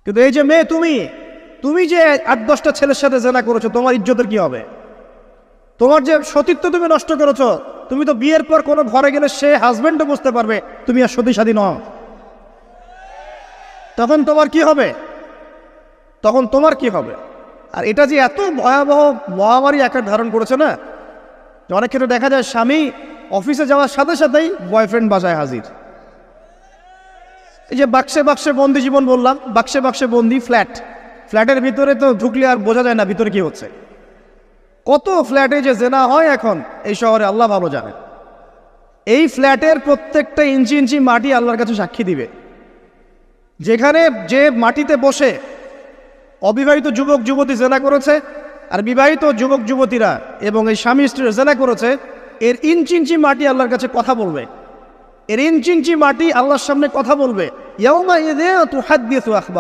কিন্তু এই যে মেয়ে, তুমি যে 8-10টা ছেলের সাথে জেনা করেছো, তোমার ইজ্জতের কি হবে? তোমার যে সতীত্ব তুমি নষ্ট করেছো। তুমি তো বিয়ের পর কোনো ঘরে গেলে সে হাজবেন্ডও বুঝতে পারবে তুমি আর সতী সাদী নও। তখন তোমার কি হবে? আর এটা যে এত ভয়াবহ মহামারী আকার ধারণ করেছে না, যে অনেক ক্ষেত্রে দেখা যায় স্বামী অফিসে যাওয়ার সাথে সাথেই বয়ফ্রেন্ড বাসায় হাজির। এই যে বাক্সে বাক্সে বন্দি জীবন বললাম, বাক্সে বাক্সে বন্দি ফ্ল্যাটের ভিতরে তো ঢুকলে আর বোঝা যায় না ভিতরে কি হচ্ছে। কত ফ্ল্যাটে যে জেনা হয় এখন এই শহরে, আল্লাহ ভালো জানে। এই ফ্ল্যাটের প্রত্যেকটা ইঞ্চি ইঞ্চি মাটি আল্লাহর কাছে সাক্ষী দিবে। যেখানে যে মাটিতে বসে অবিবাহিত যুবক যুবতী জেনা করেছে আর বিবাহিত যুবক যুবতীরা এবং এই স্বামী স্ত্রীরা জেনা করেছে, এর ইঞ্চি ইঞ্চি মাটি আল্লাহর কাছে কথা বলবে। এর ইঞ্চি ইঞ্চি মাটি আল্লাহর সামনে কথা বলবে। ইয়াউমা ইযিন তুহাদ্দিসু আখবারাহা।